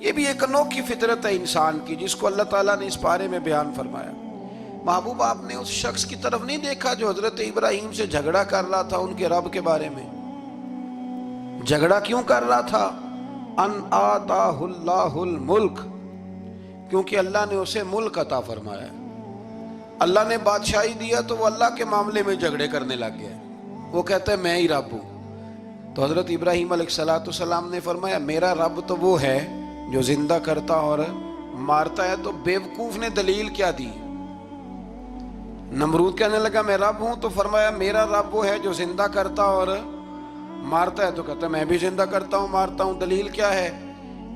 یہ بھی ایک انوکھی فطرت ہے انسان کی جس کو اللہ تعالیٰ نے اس بارے میں بیان فرمایا۔ محبوب آپ نے اس شخص کی طرف نہیں دیکھا جو حضرت ابراہیم سے جھگڑا کر رہا تھا ان کے رب کے بارے میں؟ جھگڑا کیوں کر رہا تھا؟ ان آتاہ اللہ الملک، کیونکہ اللہ نے اسے ملک عطا فرمایا۔ اللہ نے بادشاہی دیا تو وہ اللہ کے معاملے میں جھگڑے کرنے لگ گیا، وہ کہتا ہے میں ہی رب ہوں۔ تو حضرت ابراہیم علیہ السلام نے فرمایا میرا رب تو وہ ہے جو زندہ کرتا اور مارتا ہے۔ تو بیوقوف نے دلیل کیا دی؟ نمرود کہنے لگا میں رب ہوں، تو فرمایا میرا رب وہ ہے جو زندہ کرتا اور مارتا ہے۔ تو کہتا ہے میں بھی زندہ کرتا ہوں مارتا ہوں، دلیل کیا ہے؟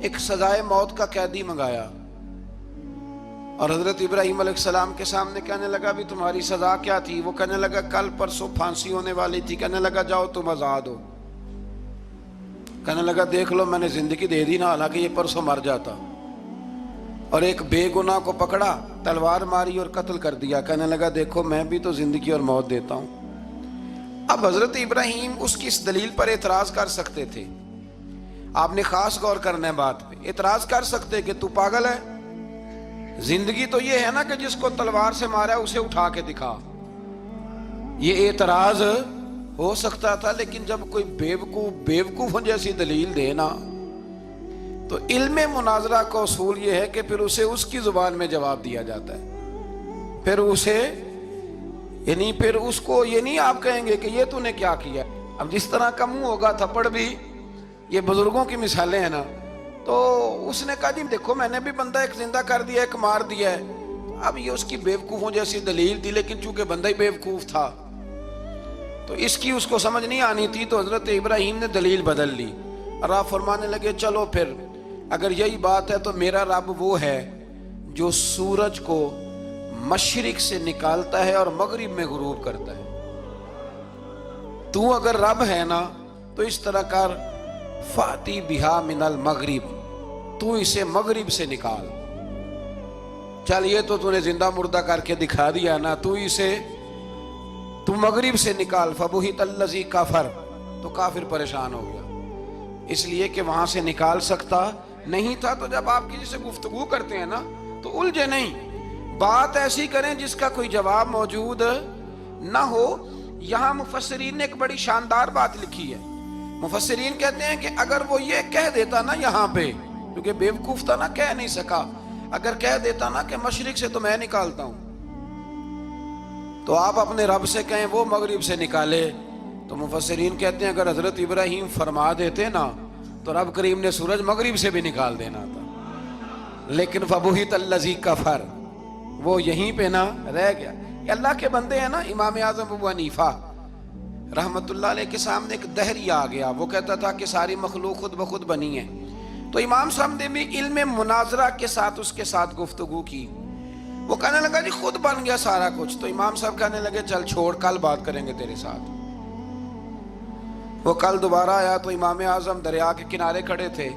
ایک سزائے موت کا قیدی منگایا، اور حضرت ابراہیم علیہ السلام کے سامنے کہنے لگا بھی تمہاری سزا کیا تھی؟ وہ کہنے لگا کل پرسوں پھانسی ہونے والی تھی۔ کہنے لگا جاؤ تم آزاد ہو۔ کہنے لگا دیکھ لو میں نے زندگی دے دی نا، حالانکہ یہ پرسوں مر جاتا۔ اور ایک بے گناہ کو پکڑا، تلوار ماری اور قتل کر دیا۔ کہنے لگا دیکھو میں بھی تو زندگی اور موت دیتا ہوں۔ اب حضرت ابراہیم اس کی اس دلیل پر اعتراض کر سکتے تھے، آپ نے خاص غور کرنا ہے بات پہ۔ اعتراض کر سکتے کہ تو پاگل ہے، زندگی تو یہ ہے نا کہ جس کو تلوار سے مارا اسے اٹھا کے دکھا، یہ اعتراض ہو سکتا تھا۔ لیکن جب کوئی بیوقوفوں جیسی دلیل دے نا، تو علم مناظرہ کا اصول یہ ہے کہ پھر اسے اس کی زبان میں جواب دیا جاتا ہے، پھر اسے پھر اس کو یہ نہیں آپ کہیں گے کہ یہ تو نے کیا کیا۔ اب جس طرح کا منہ ہوگا تھپڑ بھی، یہ بزرگوں کی مثالیں ہیں نا، تو اس نے کہا جی دیکھو میں نے بھی بندہ ایک زندہ کر دیا ایک مار دیا ہے۔ اب یہ اس کی بیوقوفوں جیسی دلیل دی، لیکن چونکہ بندہ ہی بیوقوف تھا تو اس کی اس کو سمجھ نہیں آنی تھی، تو حضرت ابراہیم نے دلیل بدل لی اور آپ فرمانے لگے چلو پھر اگر یہی بات ہے تو میرا رب وہ ہے جو سورج کو مشرق سے نکالتا ہے اور مغرب میں غروب کرتا ہے۔ تو اگر رب ہے نا تو اس طرح کر فاتی بہا من المغرب، تو اسے مغرب سے نکال۔ چل یہ تو نے زندہ مردہ کر کے دکھا دیا نا، تو مغرب سے نکال۔ فبہت الذی کفر، تو کافر پریشان ہو گیا، اس لیے کہ وہاں سے نکال سکتا نہیں تھا۔ تو جب آپ کسی سے گفتگو کرتے ہیں نا تو الجھے نہیں، بات ایسی کریں جس کا کوئی جواب موجود نہ ہو۔ یہاں مفسرین نے ایک بڑی شاندار بات لکھی ہے۔ مفسرین کہتے ہیں کہ اگر وہ یہ کہہ دیتا نا یہاں پہ، کیونکہ بیوقوف تھا نا کہہ نہیں سکا، اگر کہہ دیتا نا کہ مشرق سے تو میں نکالتا ہوں، تو آپ اپنے رب سے کہیں وہ مغرب سے نکالے، تو مفسرین کہتے ہیں اگر حضرت ابراہیم فرما دیتے نا تو رب کریم نے سورج مغرب سے بھی نکال دینا تھا، لیکن فبہت الذی کفر، وہ یہیں پہ نہ رہ گیا۔ یہ اللہ کے بندے ہیں نا۔ امام اعظم ابو حنیفہ رحمت اللہ علیہ کے سامنے ایک دہری آ گیا، وہ کہتا تھا کہ ساری مخلوق خود بخود بنی ہے۔ تو امام صاحب نے بھی علم مناظرہ کے ساتھ اس کے ساتھ گفتگو کی، وہ کہنے لگا جی خود بن گیا سارا کچھ۔ تو امام صاحب کہنے لگے چل چھوڑ، کل بات کریں گے تیرے ساتھ۔ وہ کل دوبارہ آیا تو امام اعظم دریا کے کنارے کھڑے تھے،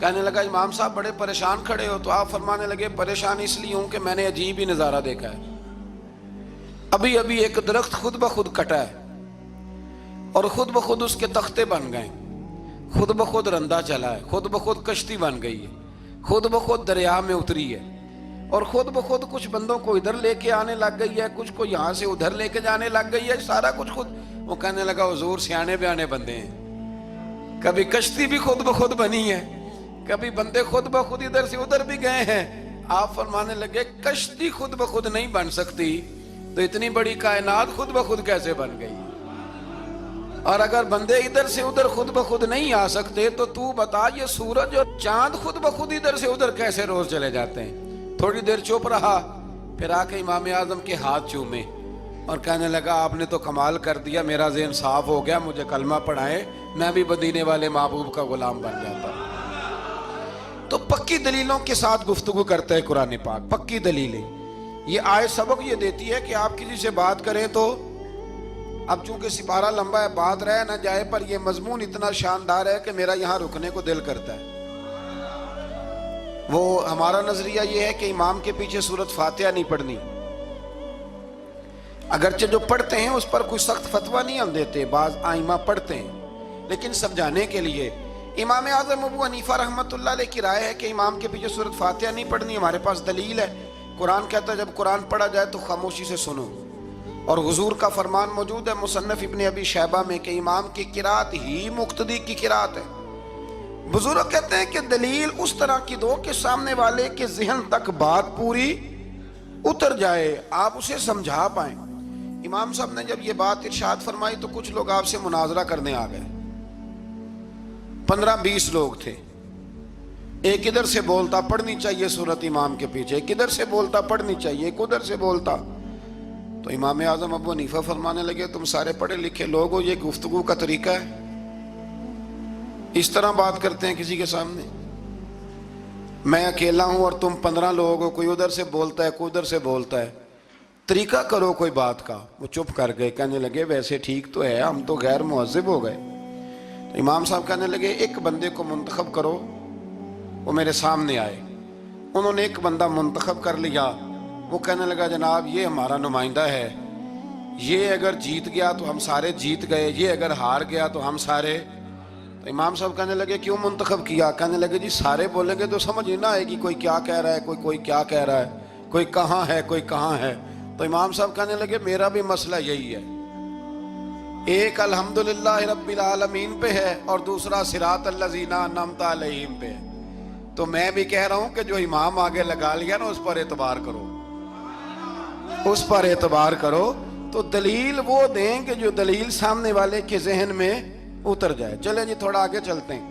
کہنے لگا امام صاحب بڑے پریشان کھڑے ہو؟ تو آپ فرمانے لگے پریشان اس لیے ہوں کہ میں نے عجیب ہی نظارہ دیکھا ہے، ابھی ابھی ایک درخت خود بخود کٹا ہے اور خود بخود اس کے تختے بن گئے، خود بخود رندہ چلا ہے، خود بخود کشتی بن گئی ہے، خود بخود دریا میں اتری ہے، اور خود بخود کچھ بندوں کو ادھر لے کے آنے لگ گئی ہے، کچھ کو یہاں سے ادھر لے کے جانے لگ گئی ہے، سارا کچھ خود۔ وہ کہنے لگا حضور سیانے بیانے بندے ہیں، کبھی کشتی بھی خود بخود بنی ہے، کبھی بندے خود بخود ادھر سے ادھر بھی گئے ہیں۔ آپ فرمانے لگے کشتی خود بخود نہیں بن سکتی تو اتنی بڑی کائنات خود بخود کیسے بن گئی؟ اور اگر بندے ادھر سے ادھر خود بخود نہیں آ سکتے تو بتا یہ سورج اور چاند خود بخود ادھر سے ادھر کیسے روز چلے جاتے ہیں؟ تھوڑی دیر چپ رہا، پھر آ کے امام اعظم کے ہاتھ چومے اور کہنے لگا آپ نے تو کمال کر دیا، میرا ذہن صاف ہو گیا، مجھے کلمہ پڑھائے، میں بھی مدینے والے محبوب کا غلام بن جاتا ہوں۔ تو پکی دلیلوں کے ساتھ گفتگو کرتا ہے قرآن پاک، پکی دلیلیں۔ یہ آیت سبق یہ دیتی ہے کہ آپ کسی سے بات کریں تو اب چونکہ سپارہ لمبا ہے بات رہ نہ جائے، پر یہ مضمون اتنا شاندار ہے کہ میرا یہاں رکنے کو دل کرتا ہے۔ وہ ہمارا نظریہ یہ ہے کہ امام کے پیچھے سورۃ فاتحہ نہیں پڑھنی، اگرچہ جو پڑھتے ہیں اس پر کوئی سخت فتویٰ نہیں ہم دیتے، بعض آئمہ پڑھتے ہیں، لیکن سمجھانے کے لیے امام اعظم ابو حنیفہ رحمۃ اللہ علیہ کی رائے ہے کہ امام کے پیچھے سورۃ فاتحہ نہیں پڑھنی. ہمارے پاس دلیل ہے, قرآن کہتا ہے جب قرآن پڑھا جائے تو خاموشی سے سنو, اور حضور کا فرمان موجود ہے مصنف ابن ابی شیبہ میں کہ امام کی قرات ہی مقتدی کی قرات ہے. بزرگ کہتے ہیں کہ دلیل اس طرح کی دو کہ سامنے والے کے ذہن تک بات پوری اتر جائے, آپ اسے سمجھا پائیں. امام صاحب نے جب یہ بات ارشاد فرمائی تو کچھ لوگ آپ سے مناظرہ کرنے آ گئے. 15-20 لوگ تھے. ایک ادھر سے بولتا پڑھنی چاہیے سورت امام کے پیچھے, ایک ادھر سے بولتا پڑھنی چاہیے, ایک ادھر سے بولتا. تو امام اعظم ابو حنیفہ فرمانے لگے تم سارے پڑھے لکھے لوگ ہو, یہ گفتگو کا طریقہ ہے؟ اس طرح بات کرتے ہیں کسی کے سامنے؟ میں اکیلا ہوں اور تم 15 لوگ ہو, کوئی ادھر سے بولتا ہے کوئی ادھر سے بولتا ہے, طریقہ کرو کوئی بات کا. وہ چپ کر گئے, کہنے لگے ویسے ٹھیک تو ہے, ہم تو غیر مہذب ہو گئے. تو امام صاحب کہنے لگے ایک بندے کو منتخب کرو, وہ میرے سامنے آئے. انہوں نے ایک بندہ منتخب کر لیا. وہ کہنے لگا جناب یہ ہمارا نمائندہ ہے, یہ اگر جیت گیا تو ہم سارے جیت گئے, یہ اگر ہار گیا تو ہم سارے. تو امام صاحب کہنے لگے کیوں منتخب کیا؟ کہنے لگے جی سارے بولیں گے تو سمجھ نہ آئے گی کوئی کیا کہہ رہا ہے, کوئی کیا کہہ رہا ہے, کوئی کہاں ہے کوئی کہاں ہے. تو امام صاحب کہنے لگے میرا بھی مسئلہ یہی ہے, ایک الحمدللہ رب العالمین پہ ہے اور دوسرا صراط الذین انعمت علیہم پہ ہے. تو میں بھی کہہ رہا ہوں کہ جو امام آگے لگا لیا نا اس پر اعتبار کرو, اس پر اعتبار کرو. تو دلیل وہ دیں کہ جو دلیل سامنے والے کے ذہن میں اتر جائے. چلیں جی تھوڑا آگے چلتے ہیں.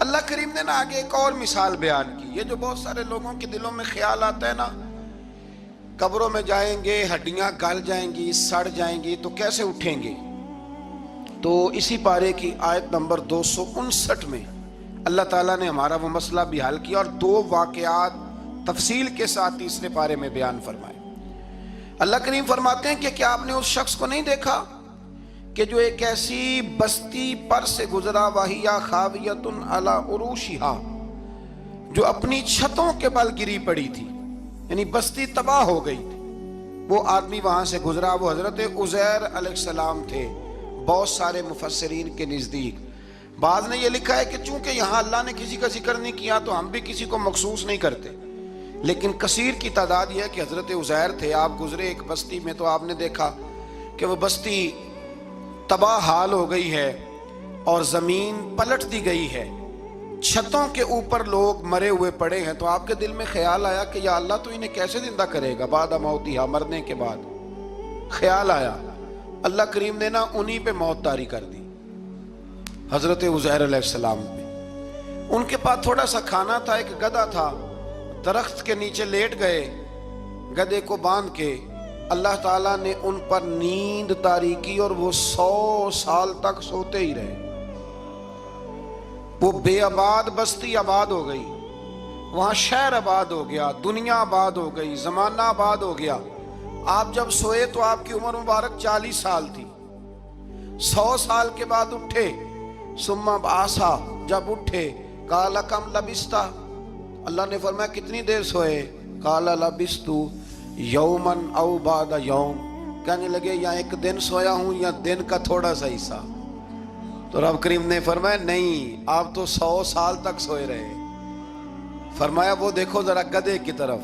اللہ کریم نے نا آگے ایک اور مثال بیان کی. یہ جو بہت سارے لوگوں کے دلوں میں خیال آتا ہے نا, قبروں میں جائیں گے ہڈیاں گل جائیں گی سڑ جائیں گی تو کیسے اٹھیں گے. تو اسی پارے کی آیت نمبر 259 میں اللہ تعالیٰ نے ہمارا وہ مسئلہ بھی حل کیا اور 2 واقعات تفصیل کے ساتھ تیسرے پارے میں بیان فرمائے. اللہ کریم فرماتے ہیں کہ کیا آپ نے اس شخص کو نہیں دیکھا کہ جو ایک ایسی بستی پر سے گزرا, وَهِيَ خَاوِيَةٌ عَلَىٰ عُرُوشِهَا, جو اپنی چھتوں کے بل گری پڑی تھی, یعنی بستی تباہ ہو گئی تھی. وہ آدمی وہاں سے گزرا, وہ حضرت عزیر علیہ السلام تھے. بہت سارے مفسرین کے نزدیک بعض نے یہ لکھا ہے کہ چونکہ یہاں اللہ نے کسی کا ذکر نہیں کیا تو ہم بھی کسی کو مخصوص نہیں کرتے, لیکن کثیر کی تعداد یہ ہے کہ حضرت عزیر تھے. آپ گزرے ایک بستی میں تو آپ نے دیکھا کہ وہ بستی تباہ حال ہو گئی ہے اور زمین پلٹ دی گئی ہے, چھتوں کے اوپر لوگ مرے ہوئے پڑے ہیں. تو آپ کے دل میں خیال آیا کہ یا اللہ تو انہیں کیسے زندہ کرے گا بعد موتہا, مرنے کے بعد. خیال آیا, اللہ کریم نے نا انہی پہ موت طاری کر دی, حضرت عزیر علیہ السلام پہ. ان کے پاس تھوڑا سا کھانا تھا, ایک گدھا تھا, درخت کے نیچے لیٹ گئے, گدھے کو باندھ کے اللہ تعالیٰ نے ان پر نیند طاری کی اور وہ 100 سال تک سوتے ہی رہے. وہ بے آباد بستی آباد ہو گئی, وہاں شہر آباد ہو گیا, دنیا آباد ہو گئی, زمانہ آباد ہو گیا. آپ جب سوئے تو آپ کی عمر مبارک 40 سال تھی. 100 سال کے بعد اٹھے, ثم بعثا, جب اٹھے, قال کم لبثت, اللہ نے فرمایا کتنی دیر سوئے؟ قال لبثت یومن او بعد یوم, کہنے لگے یا ایک دن سویا ہوں یا دن کا تھوڑا سا حصہ. تو رب کریم نے فرمایا نہیں, آپ تو 100 سال تک سوئے رہے. فرمایا وہ دیکھو ذرا گدھے کی طرف,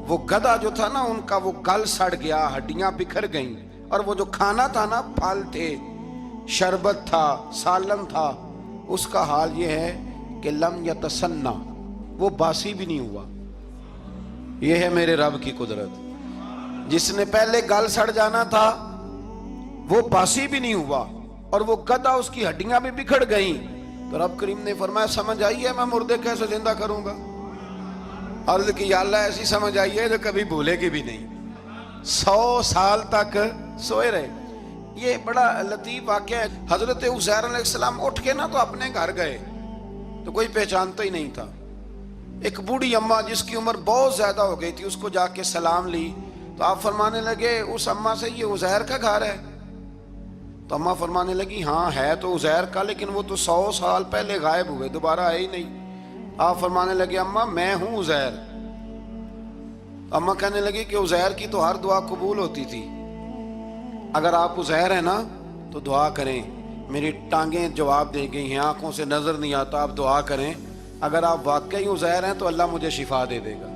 وہ گدھا جو تھا نا ان کا وہ گل سڑ گیا, ہڈیاں بکھر گئیں, اور وہ جو کھانا تھا نا پھل تھے, شربت تھا, سالن تھا, اس کا حال یہ ہے کہ لم یتسنہ, وہ باسی بھی نہیں ہوا. یہ ہے میرے رب کی قدرت. جس نے پہلے گل سڑ جانا تھا وہ باسی بھی نہیں ہوا, اور وہ گدھا اس کی ہڈیاں بھی بکھڑ گئیں. تو رب کریم نے فرمایا سمجھ آئی ہے میں مردے کیسے زندہ کروں گا؟ عرض کی یا اللہ ایسی سمجھ آئی ہے جو کبھی بھولے گی بھی نہیں. 100 سال تک سوئے رہے. یہ بڑا لطیف واقعہ ہے. حضرت عزیر علیہ السلام اٹھ کے نا تو اپنے گھر گئے تو کوئی پہچانتا ہی نہیں تھا. ایک بوڑھی اماں جس کی عمر بہت زیادہ ہو گئی تھی اس کو جا کے سلام لی تو آپ فرمانے لگے اس اماں سے یہ عزیر کا گھر ہے؟ تو اماں فرمانے لگی ہاں ہے تو عزیر کا, لیکن وہ تو 100 سال پہلے غائب ہوئے, دوبارہ آئے ہی نہیں. آپ فرمانے لگے اماں میں ہوں عزیر. اماں کہنے لگی کہ عزیر کی تو ہر دعا قبول ہوتی تھی, اگر آپ عزیر ہیں نا تو دعا کریں میری ٹانگیں جواب دے گئی ہیں, آنکھوں سے نظر نہیں آتا, آپ دعا کریں, اگر آپ واقعی عزیر ہیں تو اللہ مجھے شفا دے دے گا.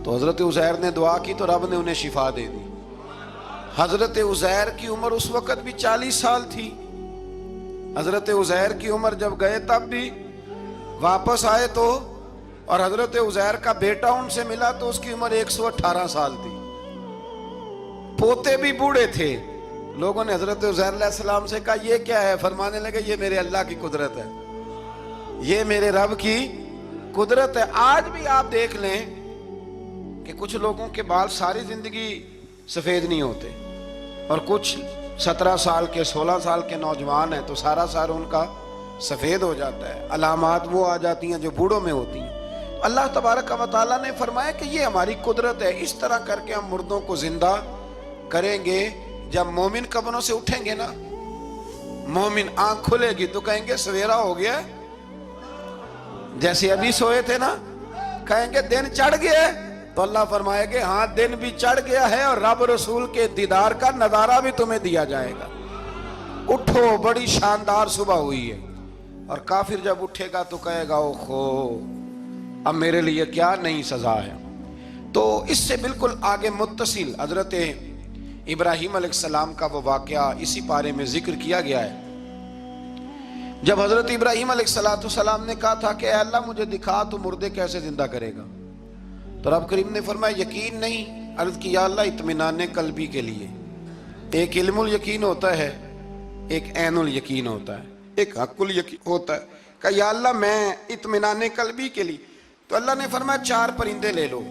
تو حضرت عزیر نے دعا کی تو رب نے انہیں شفا دے دی. حضرت عزیر کی عمر اس وقت بھی 40 سال تھی. حضرت عزیر کی عمر جب گئے تب بھی, واپس آئے تو, اور حضرت عزیر کا بیٹا ان سے ملا تو اس کی عمر 118 سال تھی. پوتے بھی بوڑھے تھے. لوگوں نے حضرت عزیر علیہ السلام سے کہا یہ کیا ہے؟ فرمانے لگے یہ میرے اللہ کی قدرت ہے, یہ میرے رب کی قدرت ہے. آج بھی آپ دیکھ لیں کہ کچھ لوگوں کے بال ساری زندگی سفید نہیں ہوتے, اور کچھ 17 سال کے 16 سال کے نوجوان ہیں تو سارا سال ان کا سفید ہو جاتا ہے. علامات وہ آ جاتی ہیں جو بوڑھوں میں ہوتی ہیں. اللہ تبارک و تعالیٰ نے فرمایا کہ یہ ہماری قدرت ہے, اس طرح کر کے ہم مردوں کو زندہ کریں گے. جب مومن قبروں سے اٹھیں گے نا, مومن آنکھ کھلے گی تو کہیں گے سویرا ہو گیا, جیسے ابھی سوئے تھے نا, کہیں گے دن چڑھ گیا, تو اللہ فرمائے گے ہاں دن بھی چڑھ گیا ہے اور رب رسول کے دیدار کا نظارہ بھی تمہیں دیا جائے گا. اٹھو, بڑی شاندار صبح ہوئی ہے. اور کافر جب اٹھے گا تو کہے گا اوہو اب میرے لیے کیا نئی سزا ہے. تو اس سے بالکل آگے متصل حضرت ابراہیم علیہ السلام کا وہ واقعہ اسی پارے میں ذکر کیا گیا ہے. جب حضرت ابراہیم علیہ السلام نے کہا تھا کہ اے اللہ مجھے دکھا تو مردے کیسے زندہ کرے گا, تو رب کریم نے فرمایا یقین نہیں. عرض کی یا اللہ اطمینان قلبی کے لیے. ایک علم الیقین ہوتا ہے, ایک عین الیقین ہوتا ہے, ایک حق الیقین ہوتا ہے. کہ یا اللہ میں اطمینان قلبی کے لیے. تو اللہ نے فرمایا 4 پرندے لے لو.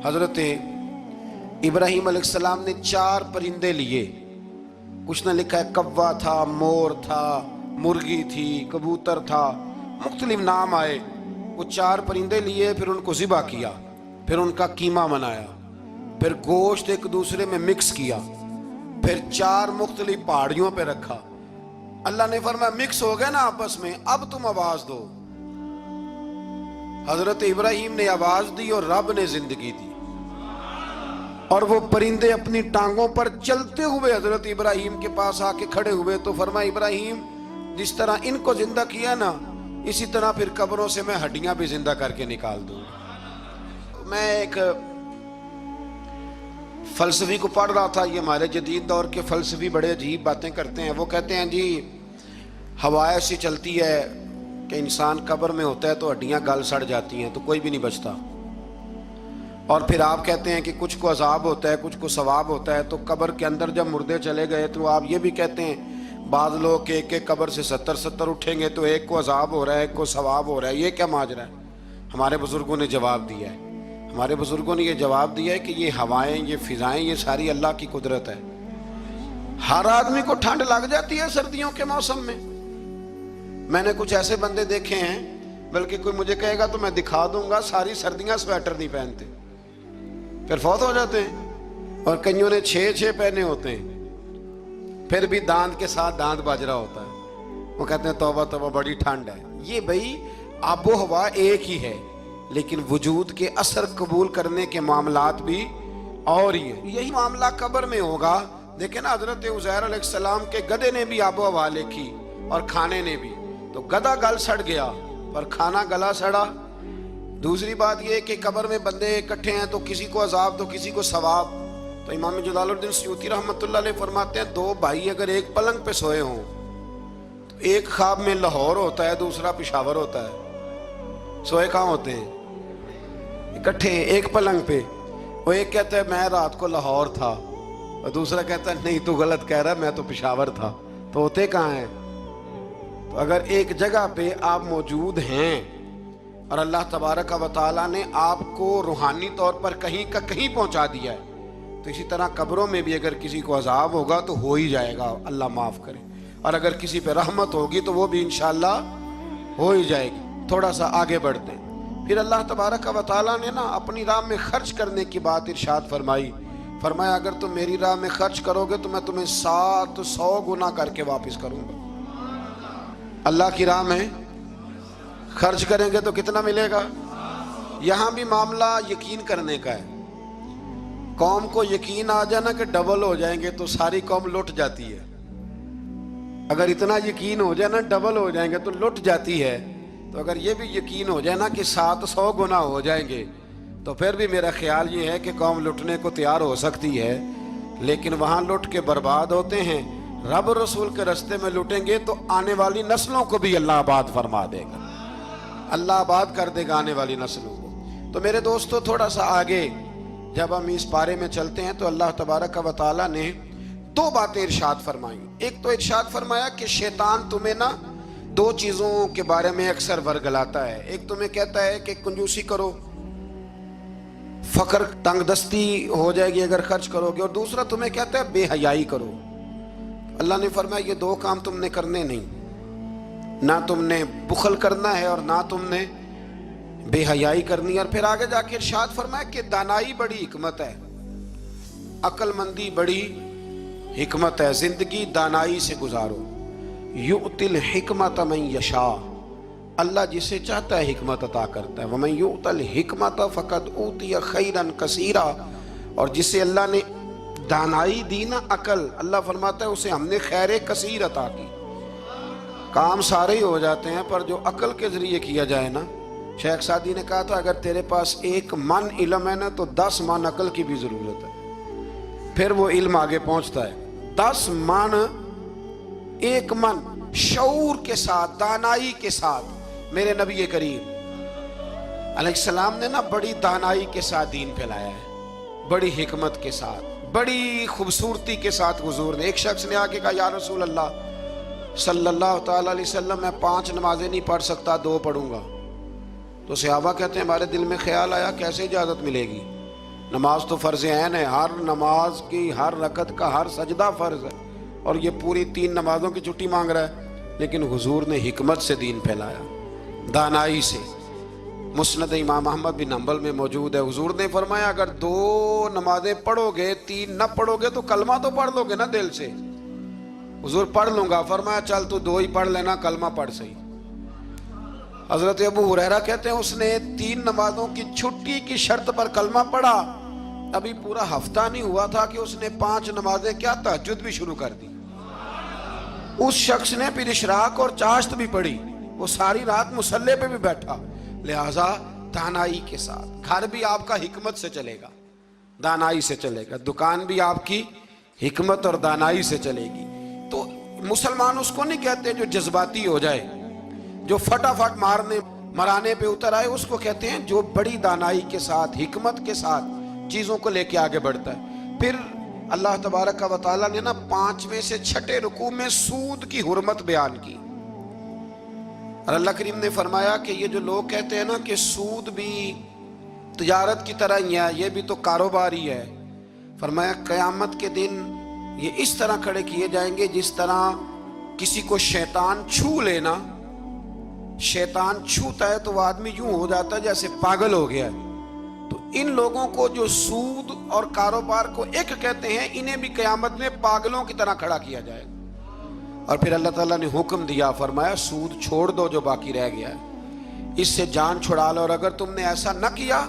حضرت ابراہیم علیہ السلام نے 4 پرندے لیے. کچھ نے لکھا ہے کوا تھا, مور تھا, مرغی تھی, کبوتر تھا, مختلف نام آئے. وہ 4 پرندے لیے, پھر ان کو ذبح کیا, پھر ان کا قیمہ بنایا, پھر گوشت ایک دوسرے میں مکس کیا, پھر 4 مختلف پہاڑیوں پہ رکھا. اللہ نے فرمایا مکس ہو گئے نا آپس میں, اب تم آواز دو. حضرت ابراہیم نے آواز دی اور رب نے زندگی دی, اور وہ پرندے اپنی ٹانگوں پر چلتے ہوئے حضرت ابراہیم کے پاس آ کے کھڑے ہوئے. تو فرمایا ابراہیم جس طرح ان کو زندہ کیا نا, اسی طرح پھر قبروں سے میں ہڈیاں بھی زندہ کر کے نکال دوں. میں ایک فلسفی کو پڑھ رہا تھا. یہ ہمارے جدید دور کے فلسفی بڑے عجیب باتیں کرتے ہیں. وہ کہتے ہیں جی ہوا ایسی چلتی ہے کہ انسان قبر میں ہوتا ہے تو ہڈیاں گل سڑ جاتی ہیں تو کوئی بھی نہیں بچتا. اور پھر آپ کہتے ہیں کہ کچھ کو عذاب ہوتا ہے, کچھ کو ثواب ہوتا ہے. تو قبر کے اندر جب مردے چلے گئے تو آپ یہ بھی کہتے ہیں بعض لوگ ایک ایک قبر سے 70 اٹھیں گے تو ایک کو عذاب ہو رہا ہے, ایک کو ثواب ہو رہا ہے. یہ کیا ماجرا ہے؟ ہمارے بزرگوں نے جواب دیا ہے. ہمارے بزرگوں نے یہ جواب دیا ہے کہ یہ ہوائیں, یہ فضائیں, یہ ساری اللہ کی قدرت ہے. ہر آدمی کو ٹھنڈ لگ جاتی ہے سردیوں کے موسم میں. میں نے کچھ ایسے بندے دیکھے ہیں, بلکہ کوئی مجھے کہے گا تو میں دکھا دوں گا, ساری سردیاں سویٹر نہیں پہنتے, پھر فوت ہو جاتے ہیں. اور کئیوں نے 6 پہنے ہوتے ہیں, پھر بھی دانت کے ساتھ دانت بج رہا ہوتا ہے. وہ کہتے ہیں توبہ توبہ بڑی ٹھنڈ ہے. یہ بھائی آب و ہوا ایک ہی ہے, لیکن وجود کے اثر قبول کرنے کے معاملات بھی اور ہی ہیں. یہی معاملہ قبر میں ہوگا. دیکھیں نا حضرت عزیر علیہ السلام کے گدھے نے بھی آب و ہوا لکھی اور کھانے نے بھی. تو گدھا گل سڑ گیا پر کھانا گلا سڑا. دوسری بات یہ کہ قبر میں بندے اکٹھے ہیں تو کسی کو عذاب تو کسی کو ثواب. تو امام جلال الدین سیوطی رحمۃ اللہ علیہ فرماتے ہیں 2 بھائی اگر ایک پلنگ پہ سوئے ہوں تو ایک خواب میں لاہور ہوتا ہے, دوسرا پشاور ہوتا ہے. سوئے کہاں ہوتے ہیں؟ اکٹھے ایک پلنگ پہ. وہ ایک کہتا ہے میں رات کو لاہور تھا, اور دوسرا کہتا ہے نہیں تو غلط کہہ رہا ہے, میں تو پشاور تھا. تو ہوتے کہاں ہیں؟ تو اگر ایک جگہ پہ آپ موجود ہیں اور اللہ تبارک و تعالیٰ نے آپ کو روحانی طور پر کہیں کا کہیں پہنچا دیا ہے, تو اسی طرح قبروں میں بھی اگر کسی کو عذاب ہوگا تو ہو ہی جائے گا, اللہ معاف کرے. اور اگر کسی پہ رحمت ہوگی تو وہ بھی انشاءاللہ ہو ہی جائے گی. تھوڑا سا آگے بڑھتے ہیں. پھر اللہ تبارک و تعالیٰ نے نا اپنی راہ میں خرچ کرنے کی بات ارشاد فرمائی. فرمایا اگر تم میری راہ میں خرچ کرو گے تو میں تمہیں 700 گنا کر کے واپس کروں گا. اللہ کی راہ میں خرچ کریں گے تو کتنا ملے گا؟ یہاں بھی معاملہ یقین کرنے کا ہے. قوم کو یقین آ جانا کہ ڈبل ہو جائیں گے تو ساری قوم لٹ جاتی ہے. اگر اتنا یقین ہو جائے نا ڈبل ہو جائیں گے تو لٹ جاتی ہے، تو اگر یہ بھی یقین ہو جائے نا کہ 700 گنا ہو جائیں گے تو پھر بھی میرا خیال یہ ہے کہ قوم لٹنے کو تیار ہو سکتی ہے، لیکن وہاں لٹ کے برباد ہوتے ہیں۔ رب رسول کے رستے میں لٹیں گے تو آنے والی نسلوں کو بھی اللہ آباد فرما دے گا، اللہ آباد کر دے گا آنے والی نسلوں کو۔ تو میرے دوستو تھوڑا سا آگے جب ہم اس پارے میں چلتے ہیں تو اللہ تبارک و تعالیٰ نے 2 باتیں ارشاد فرمائیں۔ ایک تو ارشاد فرمایا کہ شیطان تمہیں نا 2 چیزوں کے بارے میں اکثر ورگلاتا ہے، ایک تمہیں کہتا ہے کہ کنجوسی کرو، فقر تنگ دستی ہو جائے گی اگر خرچ کرو گے، اور دوسرا تمہیں کہتا ہے بے حیائی کرو۔ اللہ نے فرمایا یہ 2 کام تم نے کرنے نہیں، نہ تم نے بخل کرنا ہے اور نہ تم نے بے حیائی کرنی ہے۔ اور پھر آگے جا کے ارشاد فرمایا کہ دانائی بڑی حکمت ہے، عقل مندی بڑی حکمت ہے، زندگی دانائی سے گزارو۔ یؤتی الحکمت من یشاء، اللہ جسے چاہتا ہے حکمت عطا کرتا ہے۔ ومن یؤت الحکمت فقد اوتی خیرا کثیرا، اور جسے اللہ نے دانائی دی نا عقل، اللہ فرماتا ہے اسے ہم نے خیر کثیر عطا کی۔ کام سارے ہی ہو جاتے ہیں پر جو عقل کے ذریعے کیا جائے نا، شیخ سعدی نے کہا تھا اگر تیرے پاس 1 من علم ہے نا تو 10 من عقل کی بھی ضرورت ہے، پھر وہ علم آگے پہنچتا ہے۔ 10 من، 1 من شعور کے ساتھ، دانائی کے ساتھ۔ میرے نبی کریم علیہ السلام نے نا بڑی دانائی کے ساتھ دین پھیلایا ہے، بڑی حکمت کے ساتھ، بڑی خوبصورتی کے ساتھ۔ حضور نے، ایک شخص نے آگے کہا یا رسول اللہ صلی اللہ تعالیٰ علیہ وسلم میں 5 نمازیں نہیں پڑھ سکتا، 2 پڑھوں گا۔ تو صحابہ کہتے ہیں ہمارے دل میں خیال آیا کیسے اجازت ملے گی، نماز تو فرض عین ہے، ہر نماز کی ہر رکعت کا ہر سجدہ فرض ہے، اور یہ پوری 3 نمازوں کی چھٹی مانگ رہا ہے۔ لیکن حضور نے حکمت سے دین پھیلایا، دانائی سے۔ مسند امام احمد بن حنبل میں موجود ہے، حضور نے فرمایا اگر 2 نمازیں پڑھو گے 3 نہ پڑھو گے تو کلمہ تو پڑھ لو گے نا دل سے۔ حضور پڑھ لوں گا، فرمایا چل تو 2 ہی پڑھ لینا، کلمہ پڑھ صحیح۔ حضرت ابو ہریرہ کہتے ہیں اس نے 3 نمازوں کی چھٹی کی شرط پر کلمہ پڑھا، ابھی پورا ہفتہ نہیں ہوا تھا کہ اس نے 5 نمازیں کیا تہجد بھی شروع کر دی۔ اس شخص نے پھر اشراق اور چاشت بھی پڑھی، وہ ساری رات مصلی پہ بھی بیٹھا۔ لہٰذا دانائی کے ساتھ، گھر بھی آپ کا حکمت سے چلے گا، دانائی سے چلے گا، دکان بھی آپ کی حکمت اور دانائی سے چلے گی۔ تو مسلمان اس کو نہیں کہتے جو جذباتی ہو جائے، جو فٹافٹ مرانے پہ اتر آئے، اس کو کہتے ہیں جو بڑی دانائی کے ساتھ، حکمت کے ساتھ چیزوں کو لے کے آگے بڑھتا ہے۔ پھر اللہ تبارک و تعالیٰ نے نا 5ویں سے 6ٹے رکوع میں سود کی حرمت بیان کی، اور اللہ کریم نے فرمایا کہ یہ جو لوگ کہتے ہیں نا کہ سود بھی تجارت کی طرح ہی ہے، یہ بھی تو کاروبار ہی ہے، فرمایا قیامت کے دن یہ اس طرح کھڑے کیے جائیں گے جس طرح کسی کو شیطان چھو لینا، شیطان چھوتا ہے تو وہ آدمی یوں ہو جاتا ہے جیسے پاگل ہو گیا ہے۔ تو ان لوگوں کو جو سود اور کاروبار کو ایک کہتے ہیں، انہیں بھی قیامت میں پاگلوں کی طرح کھڑا کیا جائے گا۔ اور پھر اللہ تعالیٰ نے حکم دیا، فرمایا سود چھوڑ دو جو باقی رہ گیا ہے، اس سے جان چھڑا لو، اور اگر تم نے ایسا نہ کیا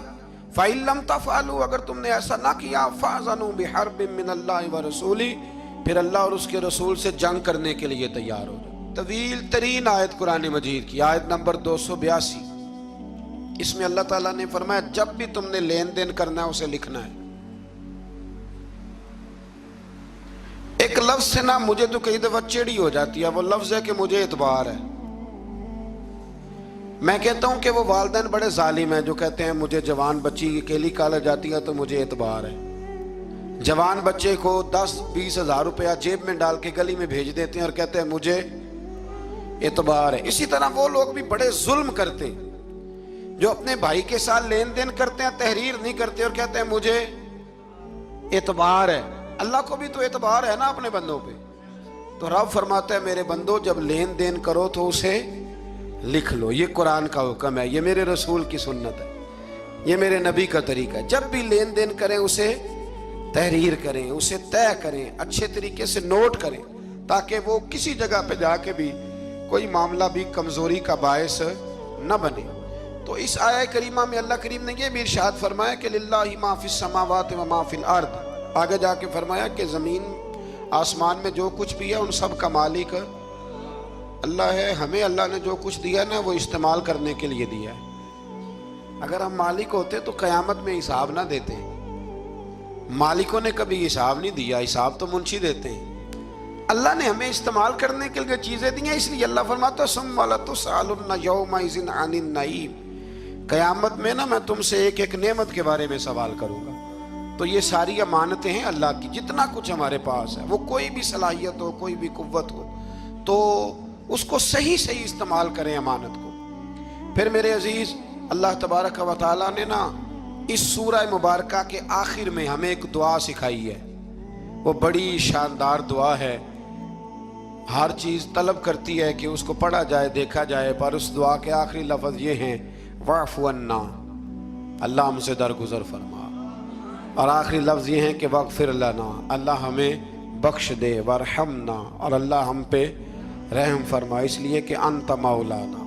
فَإِن لَمْ تَفْعَلُوا، اگر تم نے ایسا نہ کیا فَأْذَنُوا بِحَرْبٍ مِّنَ اللَّهِ وَرَسُولِهِ، پھر اللہ اور اس کے رسول سے جنگ کرنے کے لیے تیار ہو جائے۔ طویل ترین آیت قرآن مجید کی، آیت نمبر 282، اس میں اللہ تعالیٰ نے فرمایا جب بھی تم نے لین دین کرنا ہے اسے لکھنا ہے۔ ایک لفظ سے نا مجھے تو کئی دفعہ چڑی ہو جاتی ہے، وہ لفظ ہے کہ مجھے اعتبار ہے۔ میں کہتا ہوں کہ وہ والدین بڑے ظالم ہیں جو کہتے ہیں مجھے جوان بچی اکیلی کالج جاتی ہے تو مجھے اعتبار ہے، جوان بچے کو 10-20 ہزار روپیہ جیب میں ڈال کے گلی میں بھیج دیتے ہیں اور کہتے ہیں مجھے اعتبار ہے۔ اسی طرح وہ لوگ بھی بڑے ظلم کرتے ہیں جو اپنے بھائی کے ساتھ لین دین کرتے ہیں، تحریر نہیں کرتے اور کہتے ہیں مجھے اعتبار ہے۔ اللہ کو بھی تو اعتبار ہے نا اپنے بندوں پہ، تو رب فرماتا ہے میرے بندو جب لین دین کرو تو اسے لکھ لو، یہ قرآن کا حکم ہے، یہ میرے رسول کی سنت ہے، یہ میرے نبی کا طریقہ ہے۔ جب بھی لین دین کریں اسے تحریر کریں، اسے طے کریں، اچھے طریقے سے نوٹ کریں، تاکہ وہ کسی جگہ پہ جا کے بھی کوئی معاملہ بھی کمزوری کا باعث نہ بنے۔ تو اس آیہ کریمہ میں اللہ کریم نے یہ بھی ارشاد فرمایا کہ للہ ما فی السماوات و ما فی الارض، آگے جا کے فرمایا کہ زمین آسمان میں جو کچھ بھی ہے ان سب کا مالک اللہ ہے, ہمیں اللہ نے جو کچھ دیا نا وہ استعمال کرنے کے لیے دیا ہے. اگر ہم مالک ہوتے تو قیامت میں حساب نہ دیتے. مالکوں نے کبھی حساب نہیں دیا, حساب تو منشی دیتے ہیں. اللہ نے ہمیں استعمال کرنے کے لیے چیزیں دی ہیں, اس لیے اللہ فرماتا ہے ثم لتسألن یومئذ عن النعیم. قیامت میں نا میں تم سے ایک ایک نعمت کے بارے میں سوال کروں گا. تو یہ ساری امانتیں ہیں اللہ کی. جتنا کچھ ہمارے پاس ہے, وہ کوئی بھی صلاحیت ہو, کوئی بھی قوت ہو, تو اس کو صحیح صحیح استعمال کریں امانت کو. پھر میرے عزیز, اللہ تبارک و تعالیٰ نے نا اس سورہ مبارکہ کے آخر میں ہمیں ایک دعا سکھائی ہے. وہ بڑی شاندار دعا ہے. ہر چیز طلب کرتی ہے کہ اس کو پڑھا جائے, دیکھا جائے, پر اس دعا کے آخری لفظ یہ ہیں واعف عنا, اللہ ہم سے درگزر فرما. اور آخری لفظ یہ ہیں کہ واغفر لنا, اللہ ہمیں بخش دے. وارحمنا, اور اللہ ہم پہ رحم فرما, اس لیے کہ انت مولانا,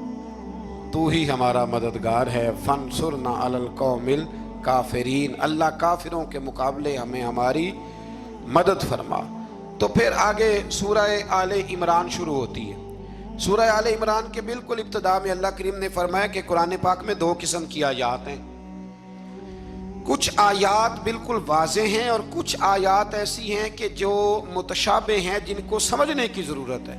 تو ہی ہمارا مددگار ہے. فانصرنا علی القوم الکافرین, اللہ کافروں کے مقابلے ہمیں ہماری مدد فرما. تو پھر آگے سورہ آل عمران شروع ہوتی ہے. سورہ آل عمران کے بالکل ابتدا میں اللہ کریم نے فرمایا کہ قرآن پاک میں 2 قسم کی آیات ہیں. کچھ آیات بالکل واضح ہیں اور کچھ آیات ایسی ہیں کہ جو متشابہ ہیں, جن کو سمجھنے کی ضرورت ہے.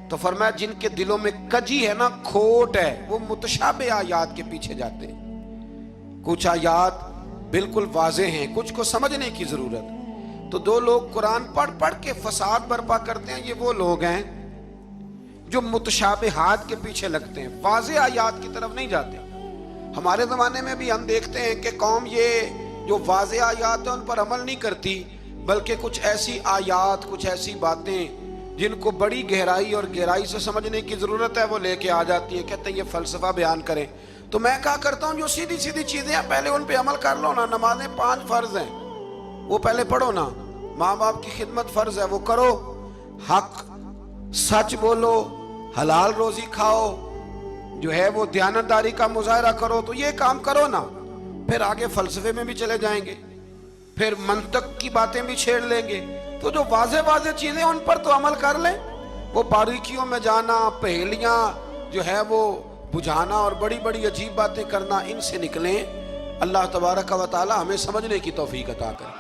تو فرمایا جن کے دلوں میں کجی ہے نا, کھوٹ ہے, وہ متشابہ آیات کے پیچھے جاتے ہیں. کچھ آیات بالکل واضح ہیں, کچھ کو سمجھنے کی ضرورت. تو 2 لوگ قرآن پڑھ پڑھ کے فساد برپا کرتے ہیں. یہ وہ لوگ ہیں جو متشابہات کے پیچھے لگتے ہیں, واضح آیات کی طرف نہیں جاتے. ہمارے زمانے میں بھی ہم دیکھتے ہیں کہ قوم یہ جو واضح آیات ہیں ان پر عمل نہیں کرتی, بلکہ کچھ ایسی آیات, کچھ ایسی باتیں جن کو بڑی گہرائی اور گہرائی سے سمجھنے کی ضرورت ہے وہ لے کے آ جاتی ہے. کہتے ہیں یہ فلسفہ بیان کریں. تو میں کہا کرتا ہوں جو سیدھی سیدھی چیزیں ہیں پہلے ان پہ عمل کر لو نا. نمازیں 5 فرض ہیں, وہ پہلے پڑھو نا. ماں باپ کی خدمت فرض ہے, وہ کرو. حق سچ بولو, حلال روزی کھاؤ, جو ہے وہ دیانتداری کا مظاہرہ کرو. تو یہ کام کرو نا. پھر آگے فلسفے میں بھی چلے جائیں گے, پھر منطق کی باتیں بھی چھیڑ لیں گے. تو جو واضح چیزیں ان پر تو عمل کر لیں. وہ باریکیوں میں جانا, پہیلیاں جو ہے وہ بجھانا اور بڑی بڑی عجیب باتیں کرنا, ان سے نکلیں. اللہ تبارک و تعالی ہمیں سمجھنے کی توفیق عطا کرے.